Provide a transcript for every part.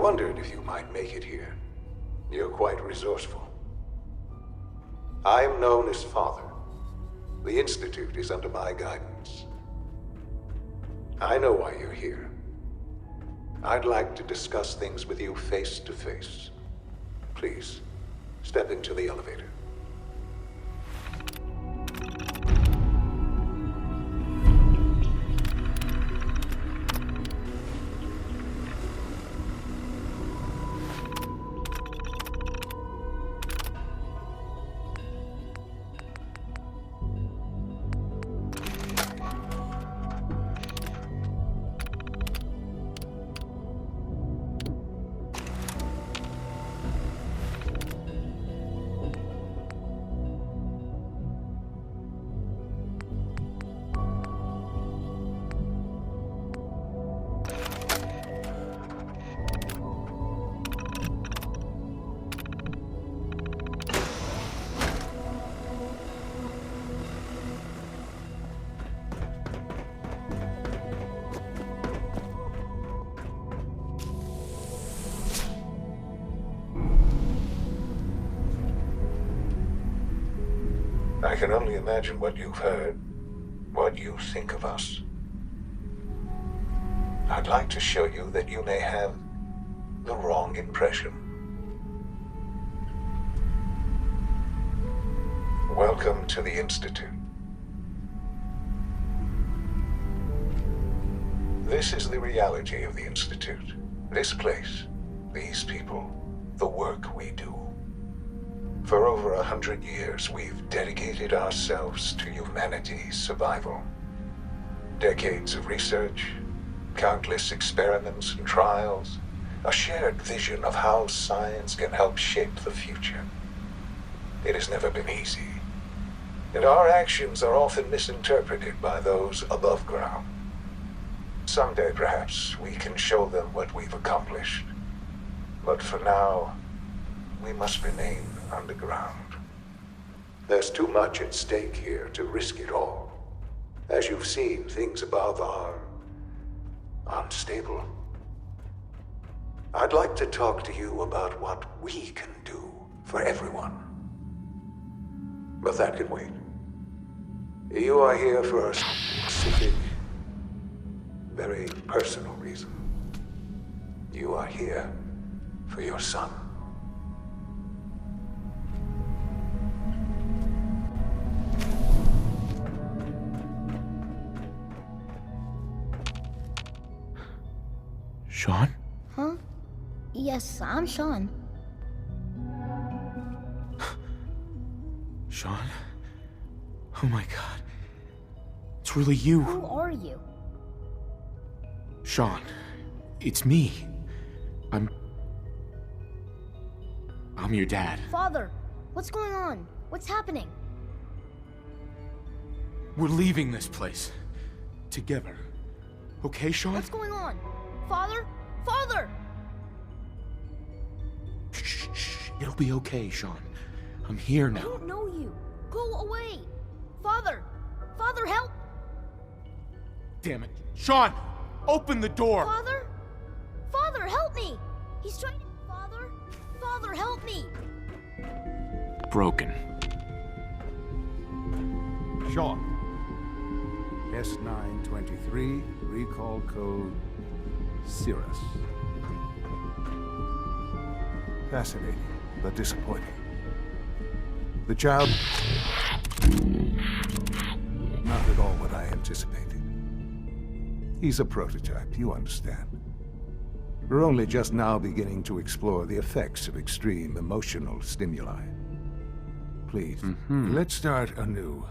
wondered if you might make it here. You're quite resourceful. I'm known as Father. The Institute is under my guidance. I know why you're here. I'd like to discuss things with you face to face. Please, step into the elevator. I can only imagine what you've heard, what you think of us. I'd like to show you that you may have the wrong impression. Welcome to the Institute. This is the reality of the Institute. This place, these people, the work we do. For over 100 years, we've dedicated ourselves to humanity's survival. Decades of research, countless experiments and trials, a shared vision of how science can help shape the future. It has never been easy, and our actions are often misinterpreted by those above ground. Someday, perhaps, we can show them what we've accomplished. But for now, we must remain underground. There's too much at stake here to risk it all. As you've seen, things above are unstable. I'd like to talk to you about what we can do for everyone. But that can wait. You are here for a specific, very personal reason. You are here for your son. Sean? Huh? Yes, I'm Sean. Sean? Oh my god. It's really you. Who are you? Sean, it's me. I'm your dad. Father, what's going on? What's happening? We're leaving this place. Together. Okay, Sean? What's going on? Father? Father! Shh, shh. It'll be okay, Sean. I'm here I now. don't know you. Go away. Father! Father, help! Damn it. Sean! Open the door! Father? Father, help me! He's trying to... Father? Father, help me! Broken. Sean. S923, recall code Cirrus. Fascinating, but disappointing. The child... not at all what I anticipated. He's a prototype, you understand. We're only just now beginning to explore the effects of extreme emotional stimuli. Please, let's start anew.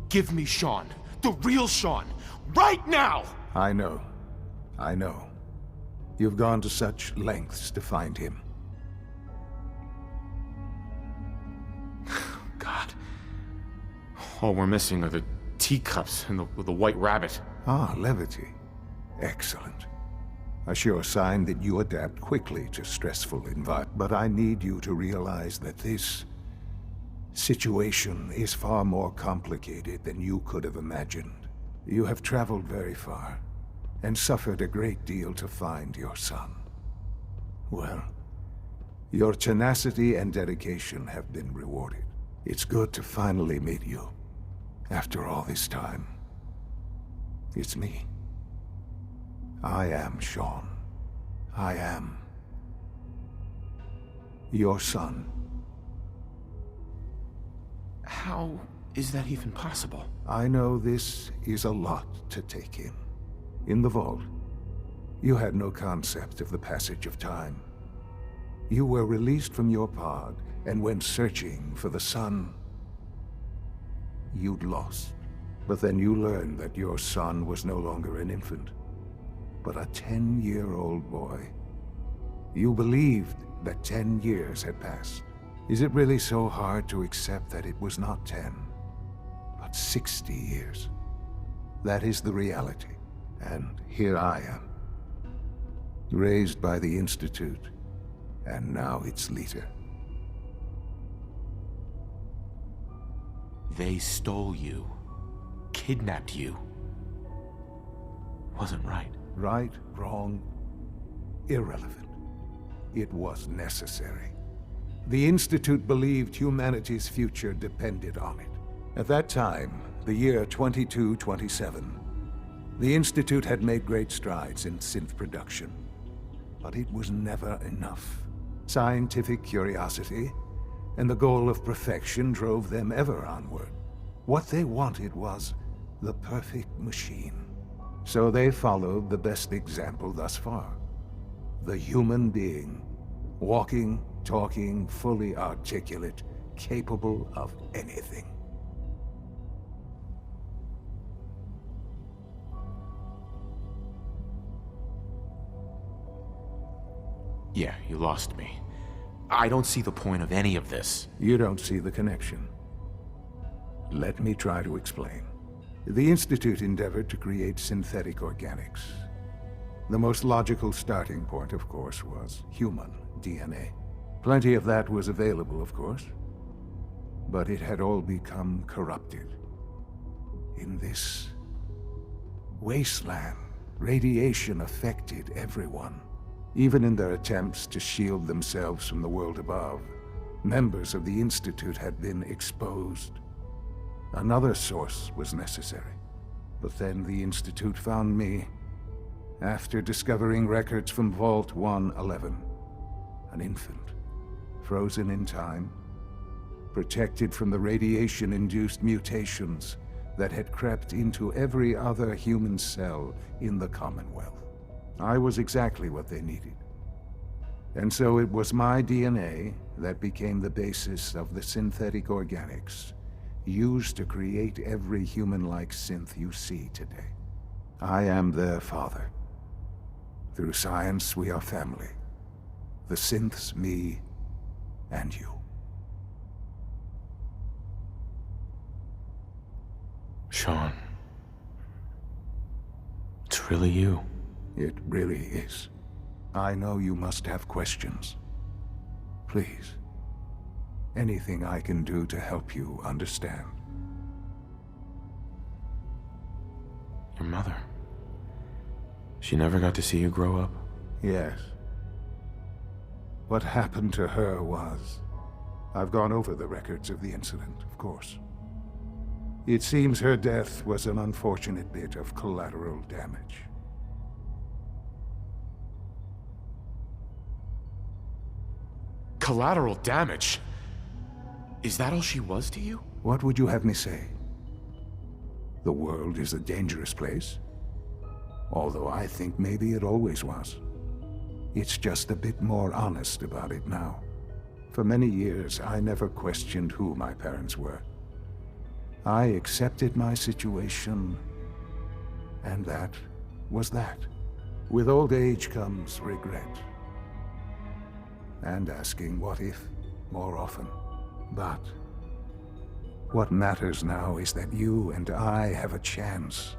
Give me Sean. The real Sean. Right now! I know. You've gone to such lengths to find him. God. All we're missing are the teacups and the white rabbit. Ah, levity. Excellent. A sure sign that you adapt quickly to stressful environments. But I need you to realize that this situation is far more complicated than you could have imagined. You have traveled very far, and suffered a great deal to find your son. Well, your tenacity and dedication have been rewarded. It's good to finally meet you, after all this time. It's me. I am Sean. I am your son. How is that even possible? I know this is a lot to take in. In the vault, you had no concept of the passage of time. You were released from your pod and went searching for the sun you'd lost. But then you learned that your son was no longer an infant, but a 10-year-old boy. You believed that 10 years had passed. Is it really so hard to accept that it was not 10, but 60 years? That is the reality, and here I am, raised by the Institute, and now its leader. They stole you, kidnapped you. Wasn't right. Right, wrong, irrelevant. It was necessary. The Institute believed humanity's future depended on it. At that time, the year 2227, the Institute had made great strides in synth production. But it was never enough. Scientific curiosity and the goal of perfection drove them ever onward. What they wanted was the perfect machine. So they followed the best example thus far. The human being, walking, talking, fully articulate, capable of anything. Yeah, you lost me. I don't see the point of any of this. You don't see the connection. Let me try to explain. The Institute endeavored to create synthetic organics. The most logical starting point, of course, was human DNA. Plenty of that was available, of course, but it had all become corrupted. In this wasteland, radiation affected everyone. Even in their attempts to shield themselves from the world above, members of the Institute had been exposed. Another source was necessary. But then the Institute found me, after discovering records from Vault 111. An infant, frozen in time, protected from the radiation-induced mutations that had crept into every other human cell in the Commonwealth. I was exactly what they needed. And so it was my DNA that became the basis of the synthetic organics used to create every human-like synth you see today. I am their father. Through science, we are family. The synths, me, and you. Sean. It's really you. It really is. I know you must have questions. Please. Anything I can do to help you understand. Your mother. She never got to see you grow up? Yes. What happened to her was... I've gone over the records of the incident, of course. It seems her death was an unfortunate bit of collateral damage. Collateral damage? Is that all she was to you? What would you have me say? The world is a dangerous place. Although I think maybe it always was. It's just a bit more honest about it now. For many years, I never questioned who my parents were. I accepted my situation, and that was that. With old age comes regret. And asking what if more often. But what matters now is that you and I have a chance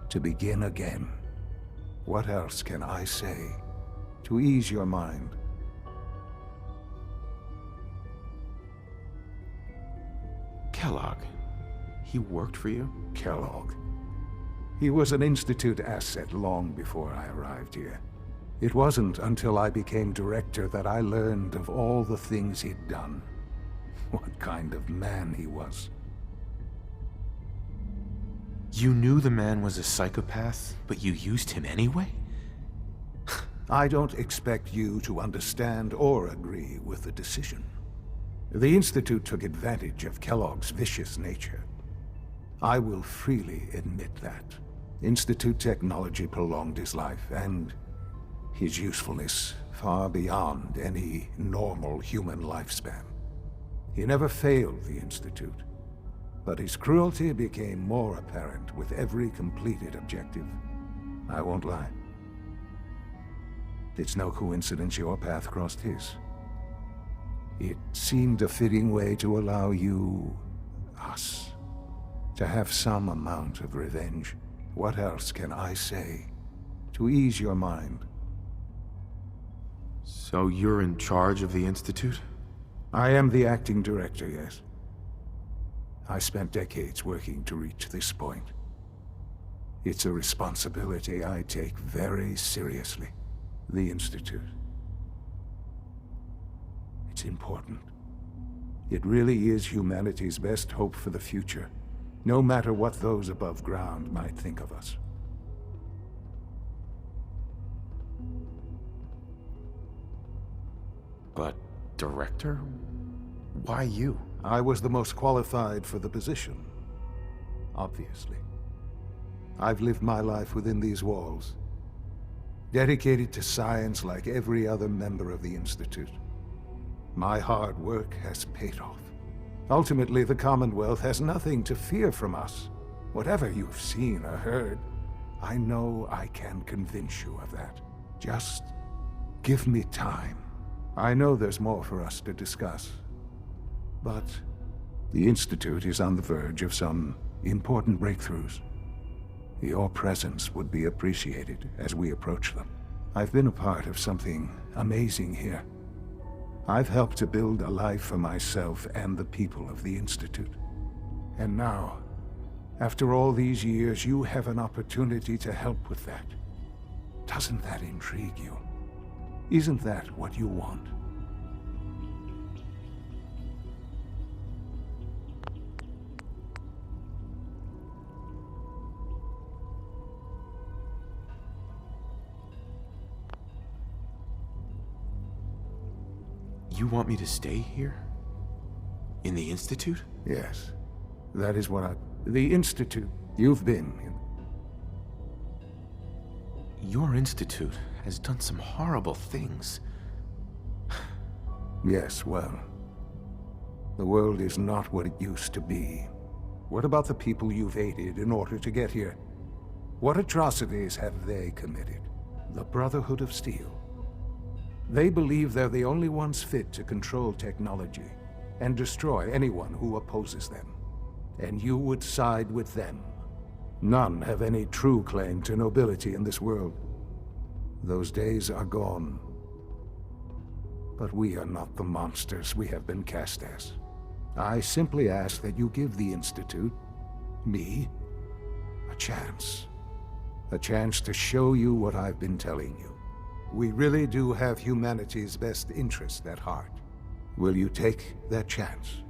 to begin again. What else can I say to ease your mind? Kellogg. He worked for you? Kellogg. He was an Institute asset long before I arrived here. It wasn't until I became director that I learned of all the things he'd done. What kind of man he was. You knew the man was a psychopath, but you used him anyway? I don't expect you to understand or agree with the decision. The Institute took advantage of Kellogg's vicious nature. I will freely admit that. Institute technology prolonged his life, and his usefulness far beyond any normal human lifespan. He never failed the Institute, but his cruelty became more apparent with every completed objective. I won't lie. It's no coincidence your path crossed his. It seemed a fitting way to allow you, us, to have some amount of revenge. What else can I say to ease your mind? So you're in charge of the Institute? I am the acting director, yes. I spent decades working to reach this point. It's a responsibility I take very seriously. The Institute. It's important. It really is humanity's best hope for the future, no matter what those above ground might think of us. But, director? Why you? I was the most qualified for the position, obviously. I've lived my life within these walls, dedicated to science like every other member of the Institute. My hard work has paid off. Ultimately, the Commonwealth has nothing to fear from us. Whatever you've seen or heard, I know I can convince you of that. Just give me time. I know there's more for us to discuss. But the Institute is on the verge of some important breakthroughs. Your presence would be appreciated as we approach them. I've been a part of something amazing here. I've helped to build a life for myself and the people of the Institute. And now, after all these years, you have an opportunity to help with that. Doesn't that intrigue you? Isn't that what you want? You want me to stay here? In the Institute? Yes. That is what The Institute. You've been in. Your Institute has done some horrible things. Yes, well. The world is not what it used to be. What about the people you've aided in order to get here? What atrocities have they committed? The Brotherhood of Steel. They believe they're the only ones fit to control technology and destroy anyone who opposes them. And you would side with them. None have any true claim to nobility in this world. Those days are gone. But we are not the monsters we have been cast as. I simply ask that you give the Institute, me, a chance. A chance to show you what I've been telling you. We really do have humanity's best interest at heart. Will you take that chance?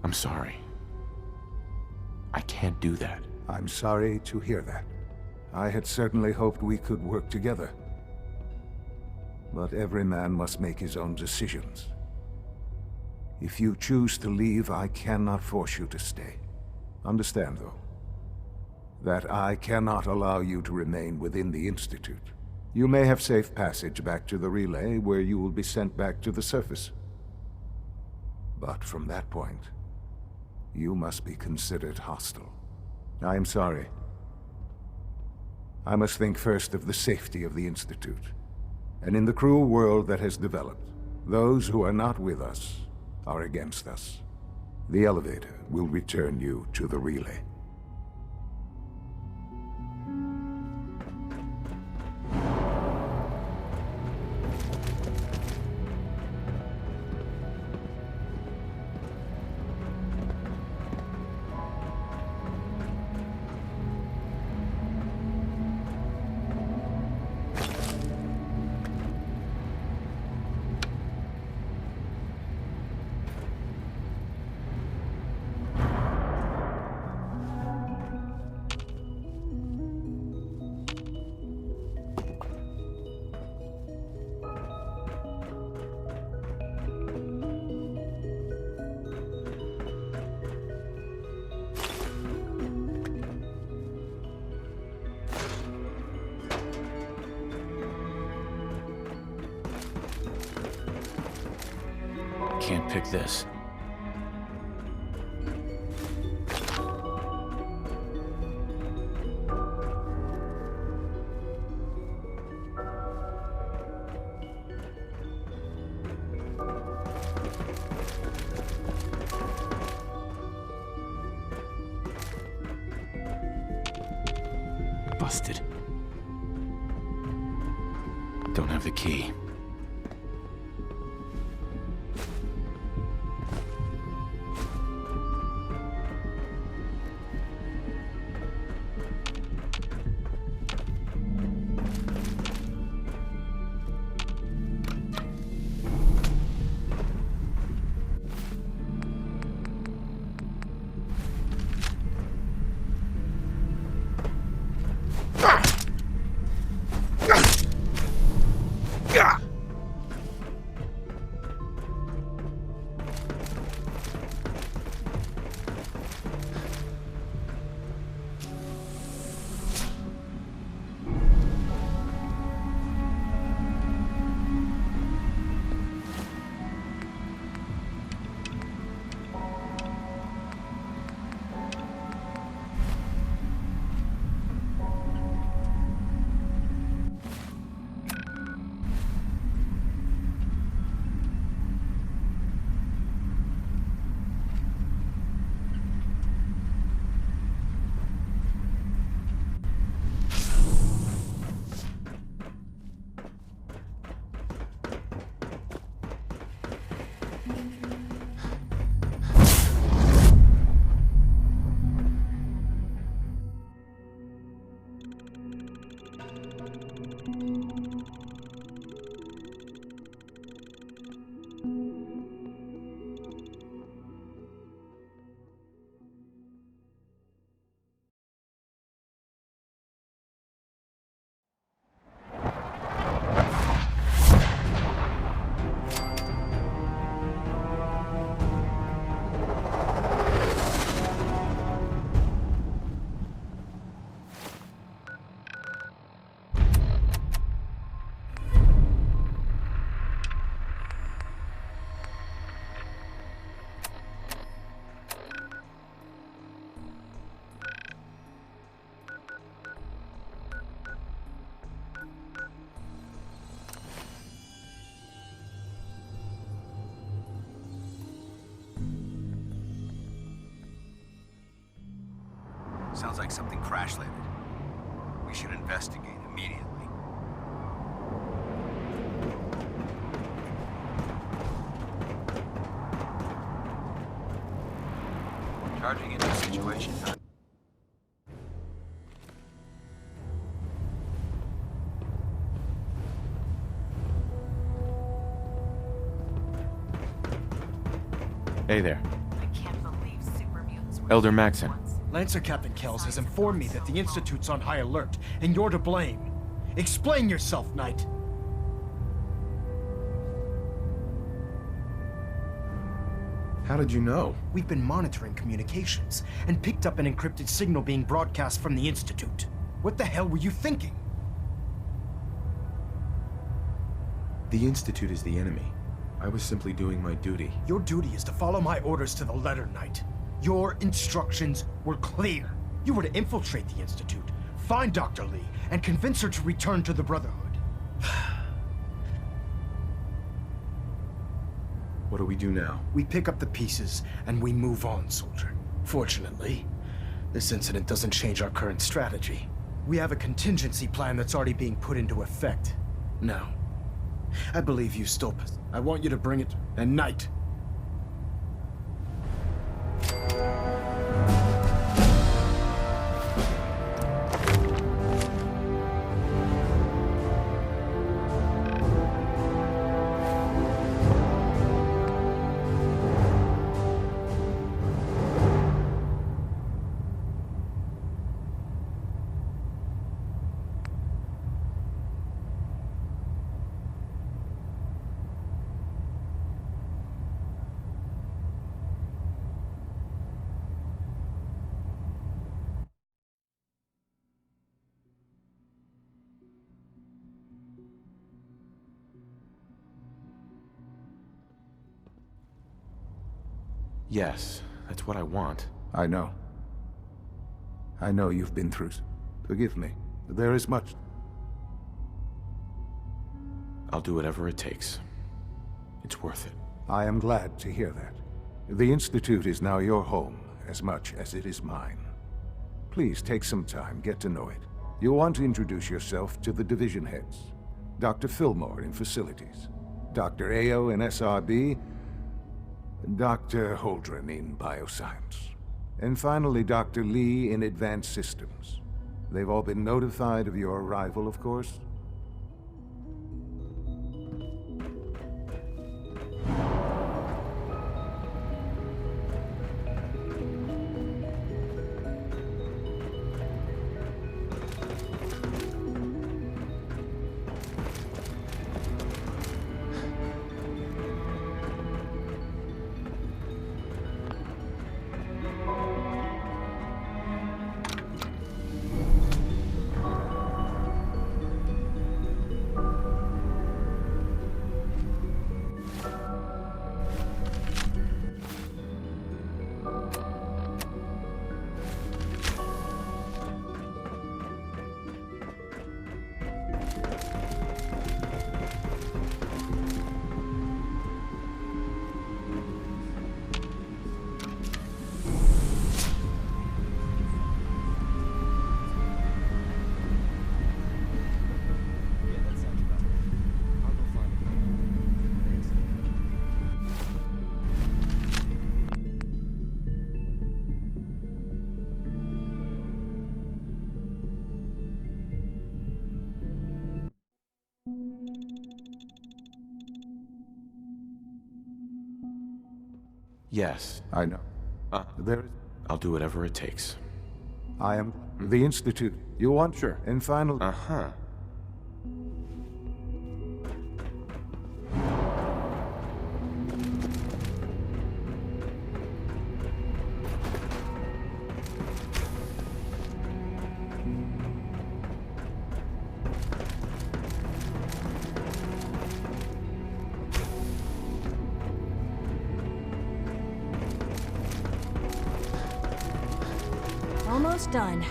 I'm sorry. I can't do that. I'm sorry to hear that. I had certainly hoped we could work together. But every man must make his own decisions. If you choose to leave, I cannot force you to stay. Understand, though, that I cannot allow you to remain within the Institute. You may have safe passage back to the relay, where you will be sent back to the surface. But from that point, you must be considered hostile. I am sorry. I must think first of the safety of the Institute. And in the cruel world that has developed, those who are not with us are against us. The elevator will return you to the relay. can't pick this. Busted. Don't have the key. Sounds like something crash-landed. We should investigate immediately. Charging into the situation. Hey there. I can't believe super mutants were Elder here Maxon. once. Lancer Captain Kells has informed me that the Institute's on high alert, and you're to blame. Explain yourself, Knight. How did you know? We've been monitoring communications, and picked up an encrypted signal being broadcast from the Institute. What the hell were you thinking? The Institute is the enemy. I was simply doing my duty. Your duty is to follow my orders to the letter, Knight. Your instructions were clear. You were to infiltrate the Institute, find Dr. Lee, and convince her to return to the Brotherhood. What do we do now? We pick up the pieces, and we move on, soldier. Fortunately, this incident doesn't change our current strategy. We have a contingency plan that's already being put into effect. Now, I believe you still I want you to bring it, and Knight. Yes, that's what I want. I know. I know you've been through. Forgive me. There is much. I'll do whatever it takes. It's worth it. I am glad to hear that. The Institute is now your home, as much as it is mine. Please take some time, get to know it. You'll want to introduce yourself to the division heads. Dr. Fillmore in Facilities, Dr. Ayo in SRB, Dr. Holdren in Bioscience, and finally Dr. Lee in Advanced Systems. They've all been notified of your arrival, of course? Yes. I know. There is... I'll do whatever it takes. I am... The Institute. You want... Sure. And finally... Uh-huh. Almost done.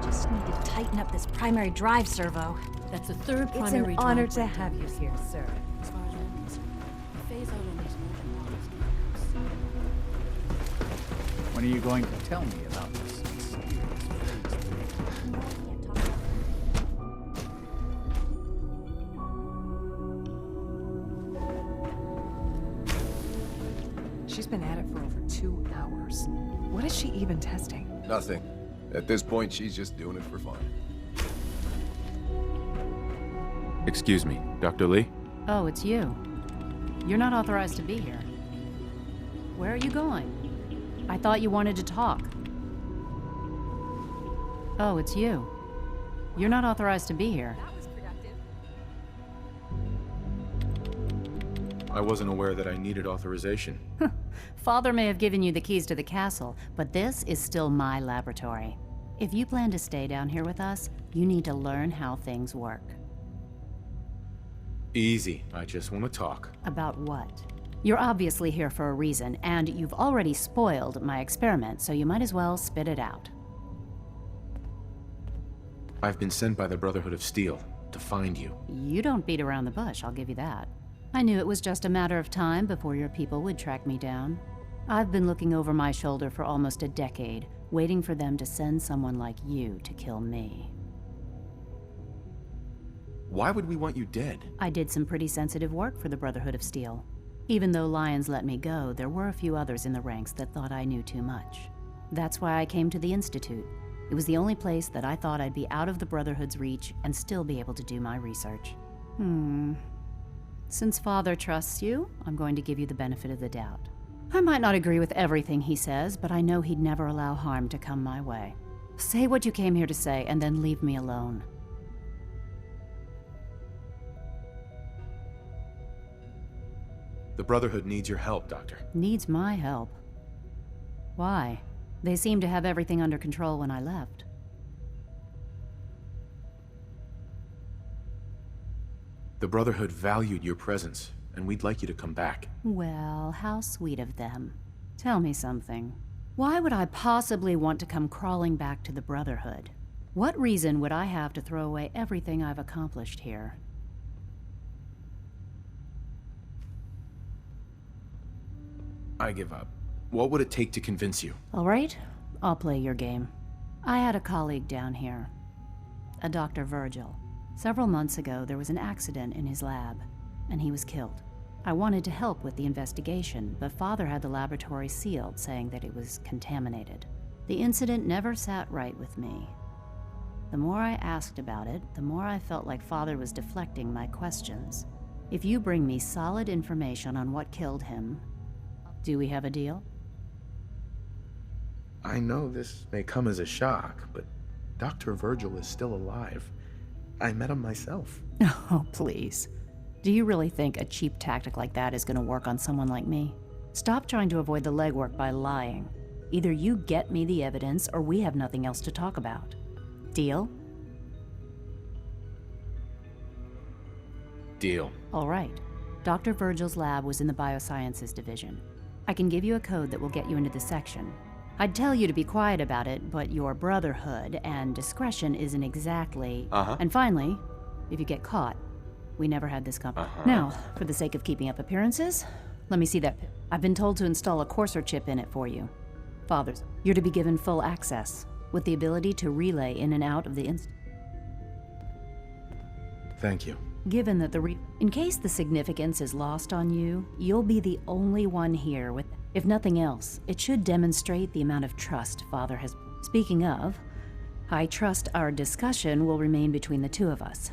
Just need to tighten up this primary drive servo. That's the third It's primary an honor drive to we're have you doing. here, sir. As far as I'm concerned, the phase out on these mobile models. When are you going to tell me about this mysterious Can't talk about She's been at it for over 2 hours. What is she even testing? Nothing. At this point, she's just doing it for fun. Excuse me, Dr. Lee? Oh, it's you. You're not authorized to be here. Where are you going? I thought you wanted to talk. Oh, it's you. You're not authorized to be here. That was productive. I wasn't aware that I needed authorization. Father may have given you the keys to the castle, but this is still my laboratory. If you plan to stay down here with us, you need to learn how things work. Easy. I just want to talk. About what? You're obviously here for a reason, and you've already spoiled my experiment, so you might as well spit it out. I've been sent by the Brotherhood of Steel to find you. You don't beat around the bush, I'll give you that. I knew it was just a matter of time before your people would track me down. I've been looking over my shoulder for almost a decade, waiting for them to send someone like you to kill me. Why would we want you dead? I did some pretty sensitive work for the Brotherhood of Steel. Even though Lyons let me go, there were a few others in the ranks that thought I knew too much. That's why I came to the Institute. It was the only place that I thought I'd be out of the Brotherhood's reach and still be able to do my research. Since Father trusts you, I'm going to give you the benefit of the doubt. I might not agree with everything he says, but I know he'd never allow harm to come my way. Say what you came here to say, and then leave me alone. The Brotherhood needs your help, Doctor. Needs my help. Why? They seemed to have everything under control when I left. The Brotherhood valued your presence, and we'd like you to come back. Well, how sweet of them. Tell me something. Why would I possibly want to come crawling back to the Brotherhood? What reason would I have to throw away everything I've accomplished here? I give up. What would it take to convince you? All right, I'll play your game. I had a colleague down here, a Dr. Virgil. Several months ago, there was an accident in his lab, and he was killed. I wanted to help with the investigation, but Father had the laboratory sealed, saying that it was contaminated. The incident never sat right with me. The more I asked about it, the more I felt like Father was deflecting my questions. If you bring me solid information on what killed him, do we have a deal? I know this may come as a shock, but Dr. Virgil is still alive. I met him myself. Oh, please. Do you really think a cheap tactic like that is going to work on someone like me? Stop trying to avoid the legwork by lying. Either you get me the evidence, or we have nothing else to talk about. Deal? Deal. All right. Dr. Virgil's lab was in the Biosciences division. I can give you a code that will get you into the section. I'd tell you to be quiet about it, but your Brotherhood and discretion isn't exactly... And finally, if you get caught, we never had this company. Now, for the sake of keeping up appearances, let me see that. I've been told to install a Courser chip in it for you. Fathers, you're to be given full access, with the ability to relay in and out of the Thank you. Given that in case the significance is lost on you, you'll be the only one here with... If nothing else, it should demonstrate the amount of trust Father has... Speaking of, I trust our discussion will remain between the two of us.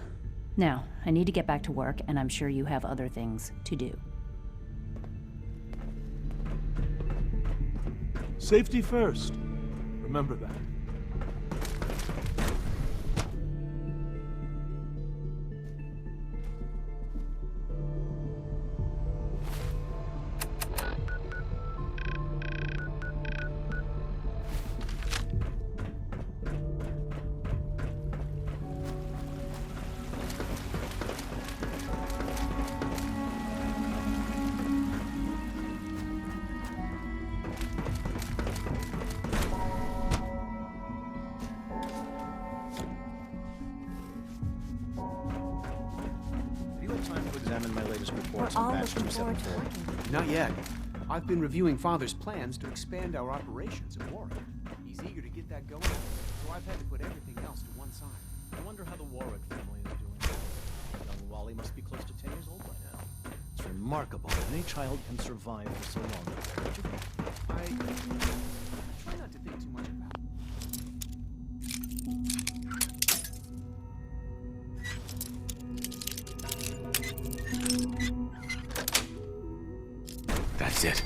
Now, I need to get back to work, and I'm sure you have other things to do. Safety first. Remember that. Not yet. I've been reviewing Father's plans to expand our operations at Warwick. He's eager to get that going, so I've had to put everything else to one side. I wonder how the Warwick family is doing. Young Wally must be close to 10 years old by now. It's remarkable that any child can survive for so long. I try not to think too much about it. That's it.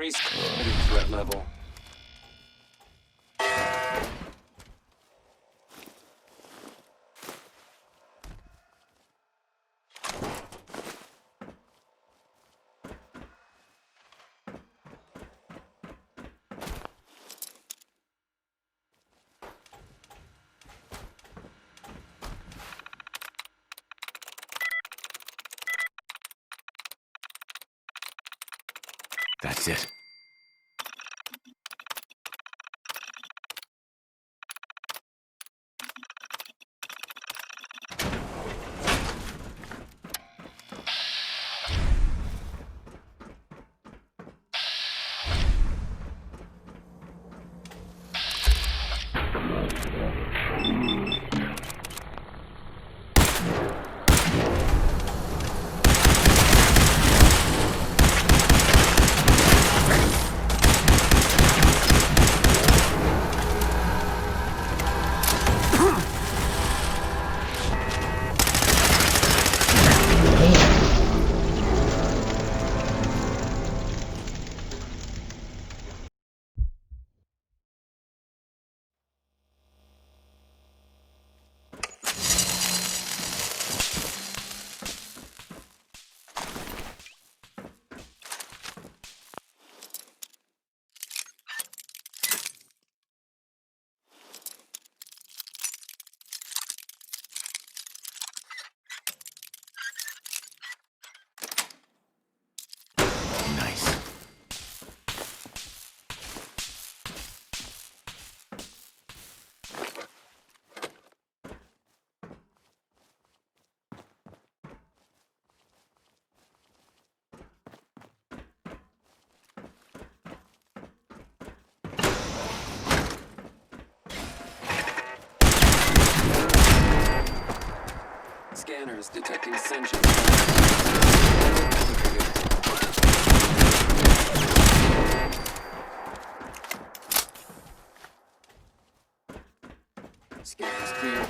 increased threat level. That's it. Nice. Scanners detecting sentient. Scanners clear.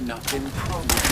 not been programmed.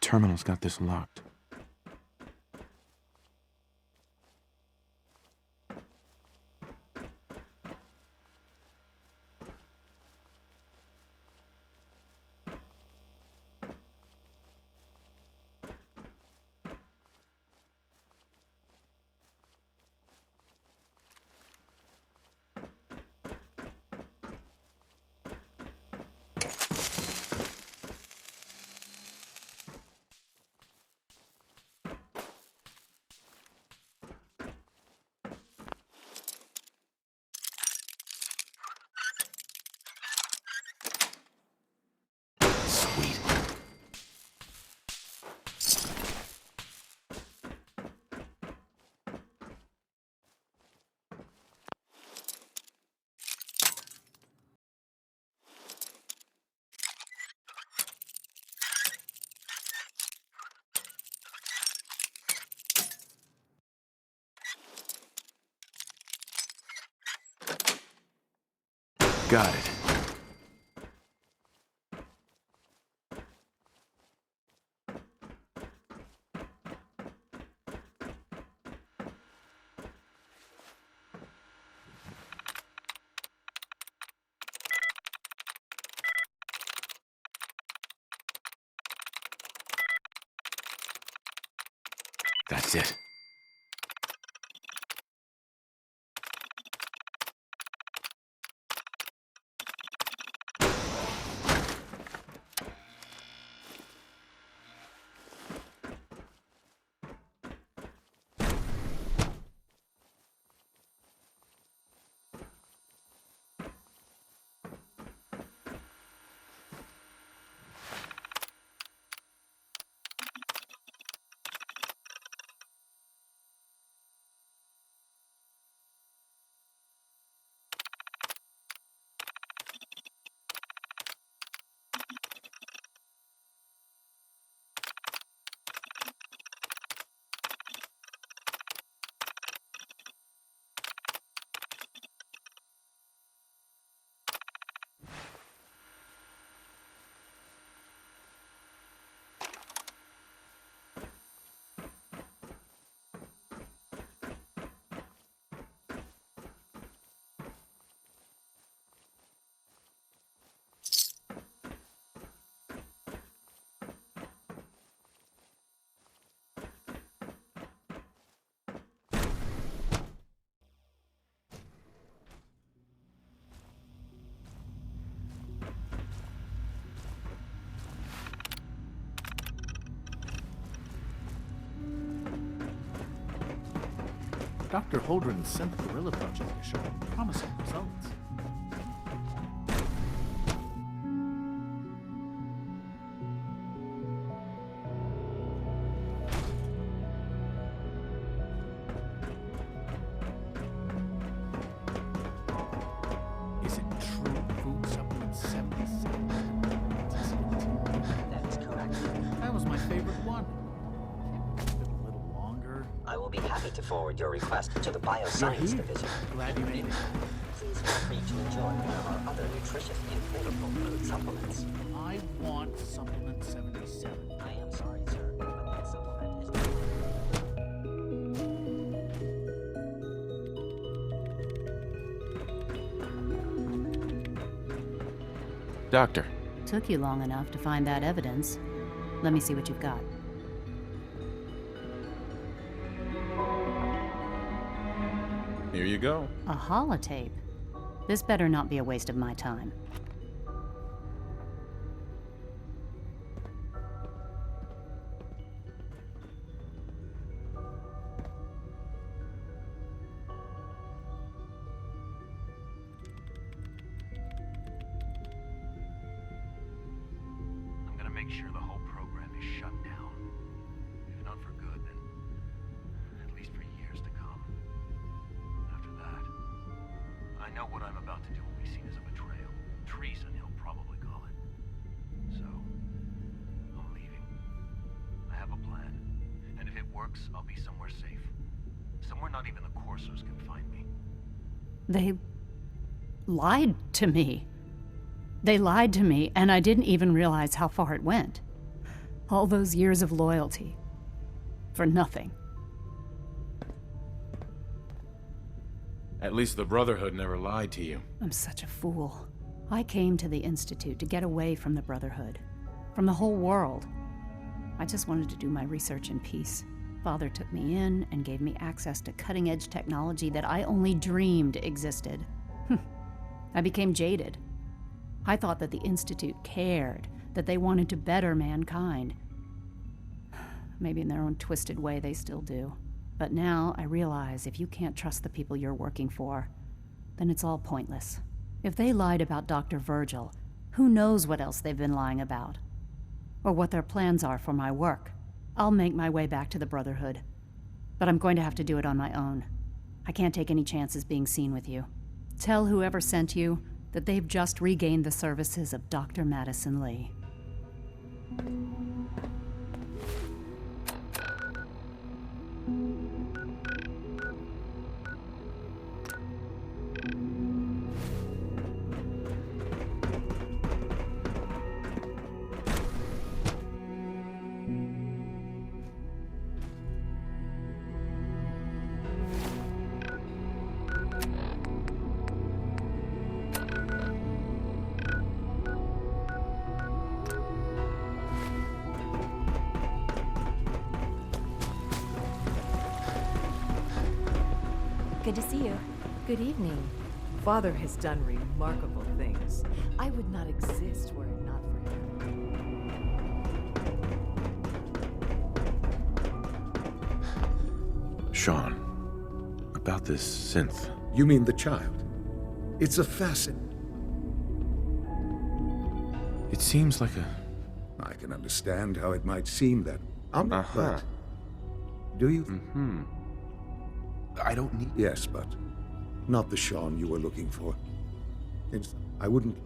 terminal's got this locked. Sweet. Got it. That's it. Dr. Holdren sent the Guerrilla Project to show promising results. Is it true food supplement 77? That is correct. That was my favorite one. Keep it a little longer. I will be happy to forward your request to the Bioscience Division. Glad you made it. Please feel free to enjoy one of our other nutritious and flavorful food supplements. I want supplement 77. I am sorry, sir, but that supplement is... Doctor. Took you long enough to find that evidence. Let me see what you've got. Here you go. A holotape? This better not be a waste of my time. I'm gonna make sure the whole program is shut down. If not for good, then at least for years to come. After that, I know what I'm about to do will be seen as a betrayal. Treason, he'll probably call it. So, I'm leaving. I have a plan. And if it works, I'll be somewhere safe. Somewhere not even the Corsos can find me. They lied to me. They lied to me, and I didn't even realize how far it went. All those years of loyalty. For nothing. At least the Brotherhood never lied to you. I'm such a fool. I came to the Institute to get away from the Brotherhood. From the whole world. I just wanted to do my research in peace. Father took me in and gave me access to cutting-edge technology that I only dreamed existed. I became jaded. I thought that the Institute cared, that they wanted to better mankind. Maybe in their own twisted way they still do. But now I realize if you can't trust the people you're working for, then it's all pointless. If they lied about Dr. Virgil, who knows what else they've been lying about? Or what their plans are for my work. I'll make my way back to the Brotherhood. But I'm going to have to do it on my own. I can't take any chances being seen with you. Tell whoever sent you that they've just regained the services of Dr. Madison Lee. Good to see you. Good evening. Father has done remarkable things. I would not exist were it not for him. Sean, about this synth. You mean the child? It's a facet. It seems like a... I can understand how it might seem that. Uh-huh. But do you? Mm-hmm. I don't need... Yes, but not the Sean you were looking for. I wouldn't...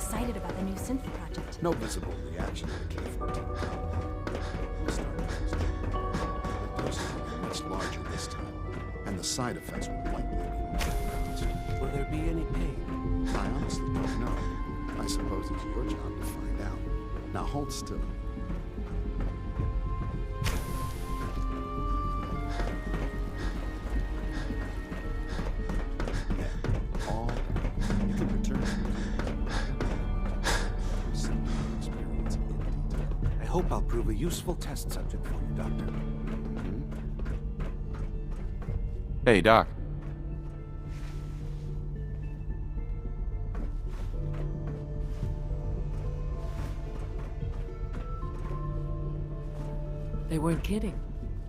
excited about the new synth project. No visible reaction to the K-14. We'll start next. The doses will be much larger this time, and the side effects will likely be more pronounced. Will there be any pain? I honestly don't know. I suppose it's your job to find out. Now hold still. All you can return experience in detail. I hope I'll prove a useful test subject for you, Doctor. Hey, Doc. They weren't kidding.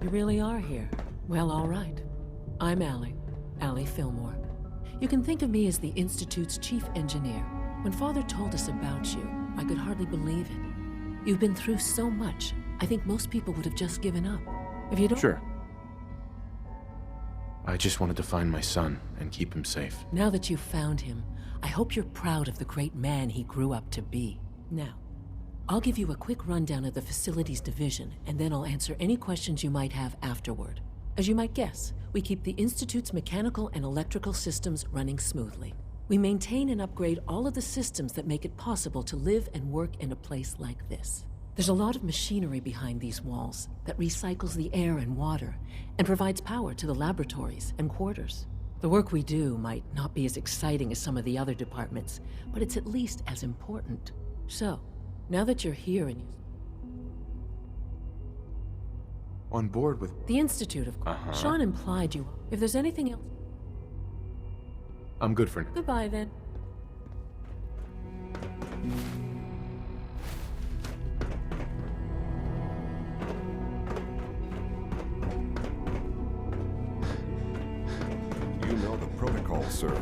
You really are here. Well, all right. I'm Allie Fillmore. You can think of me as the Institute's chief engineer. When Father told us about you, I could hardly believe it. You've been through so much, I think most people would have just given up. If you don't... Sure. I just wanted to find my son and keep him safe. Now that you've found him, I hope you're proud of the great man he grew up to be. Now, I'll give you a quick rundown of the facilities division, and then I'll answer any questions you might have afterward. As you might guess, we keep the Institute's mechanical and electrical systems running smoothly. We maintain and upgrade all of the systems that make it possible to live and work in a place like this. There's a lot of machinery behind these walls that recycles the air and water and provides power to the laboratories and quarters. The work we do might not be as exciting as some of the other departments, but it's at least as important. So, now that you're here and you... On board with... The Institute, of course. Sean implied you... If there's anything else... I'm good for now. Goodbye, then. You know the protocol, sir.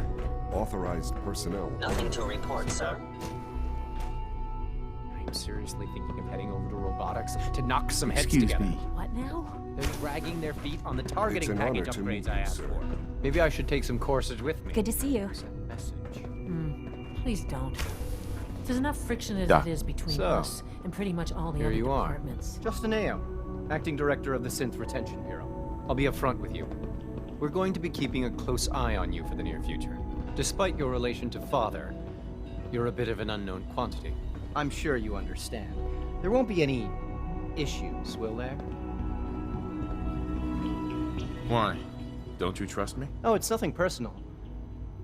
Authorized personnel. Nothing to report, sir. I'm seriously thinking of heading over to robotics to knock some heads Excuse together. me. What now? They're dragging their feet on the targeting It's an honor package to meet upgrades I you, asked sir. for. Maybe I should take some courses with me. Good to see you. Send a message. Please don't. There's enough friction as Doc. it is between So, us and pretty much all the Here other you are. departments. Justin Ayo, acting director of the Synth Retention Bureau. I'll be upfront with you. We're going to be keeping a close eye on you for the near future. Despite your relation to Father, you're a bit of an unknown quantity. I'm sure you understand. There won't be any issues, will there? Why? Don't you trust me? Oh, it's nothing personal.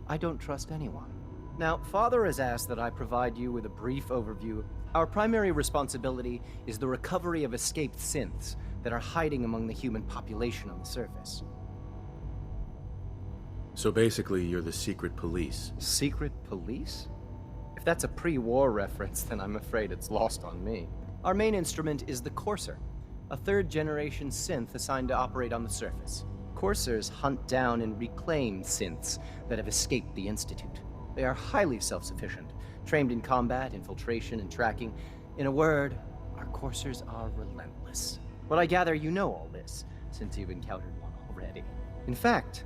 I don't trust anyone. Now, Father has asked that I provide you with a brief overview. Our primary responsibility is the recovery of escaped synths that are hiding among the human population on the surface. So basically, you're the secret police. Secret police? If that's a pre-war reference, then I'm afraid it's lost on me. Our main instrument is the Courser, a third-generation synth assigned to operate on the surface. Coursers hunt down and reclaim synths that have escaped the Institute. They are highly self-sufficient, trained in combat, infiltration, and tracking. In a word, our Coursers are relentless. But I gather you know all this, since you've encountered one already. In fact,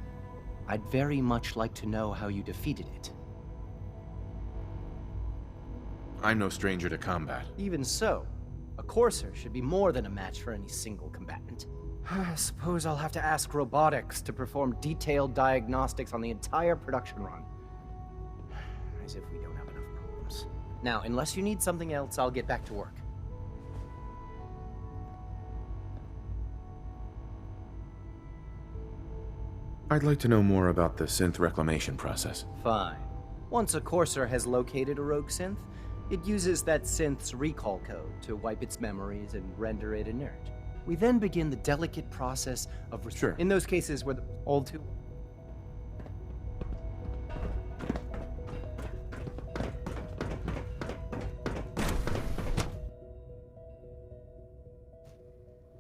I'd very much like to know how you defeated it. I'm no stranger to combat. Even so, a Courser should be more than a match for any single combatant. I suppose I'll have to ask robotics to perform detailed diagnostics on the entire production run. As if we don't have enough problems. Now, unless you need something else, I'll get back to work. I'd like to know more about the synth reclamation process. Fine. Once a Courser has located a rogue synth, it uses that synth's recall code to wipe its memories and render it inert. We then begin the delicate process of... Sure. In those cases where the all too...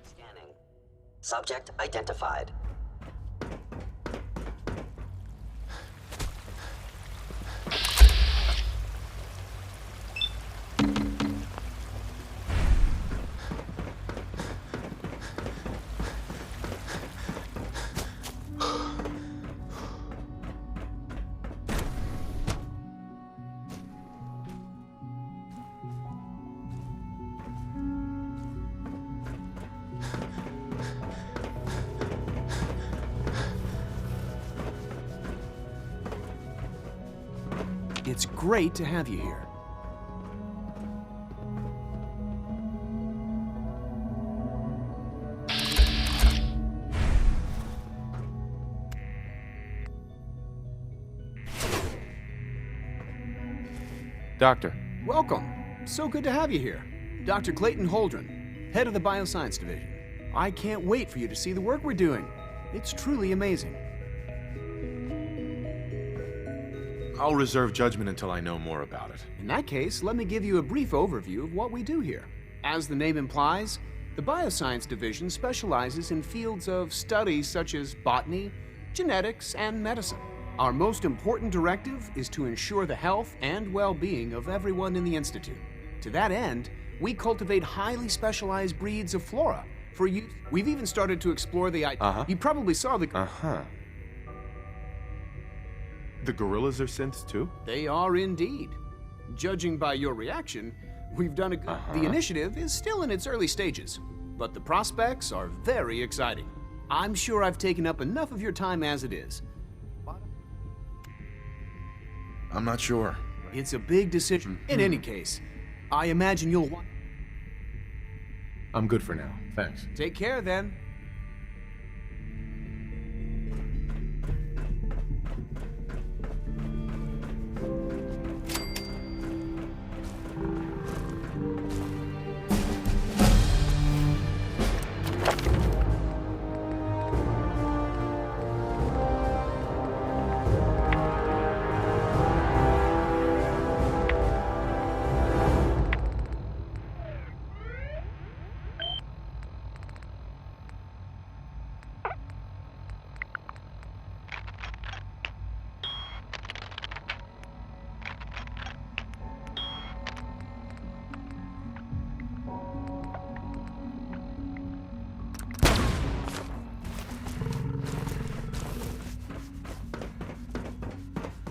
Scanning. Subject identified. It's great to have you here. Doctor. Welcome. So good to have you here. Dr. Clayton Holdren, head of the Bioscience Division. I can't wait for you to see the work we're doing. It's truly amazing. I'll reserve judgment until I know more about it. In that case, let me give you a brief overview of what we do here. As the name implies, the Bioscience Division specializes in fields of study such as botany, genetics, and medicine. Our most important directive is to ensure the health and well-being of everyone in the Institute. To that end, we cultivate highly specialized breeds of flora for use. We've even started to explore the You probably saw the... The gorillas are synths too? They are indeed. Judging by your reaction, we've done a good... The initiative is still in its early stages, but the prospects are very exciting. I'm sure I've taken up enough of your time as it is. I'm not sure. It's a big decision. In any case, I imagine you'll want... I'm good for now. Thanks. Take care then.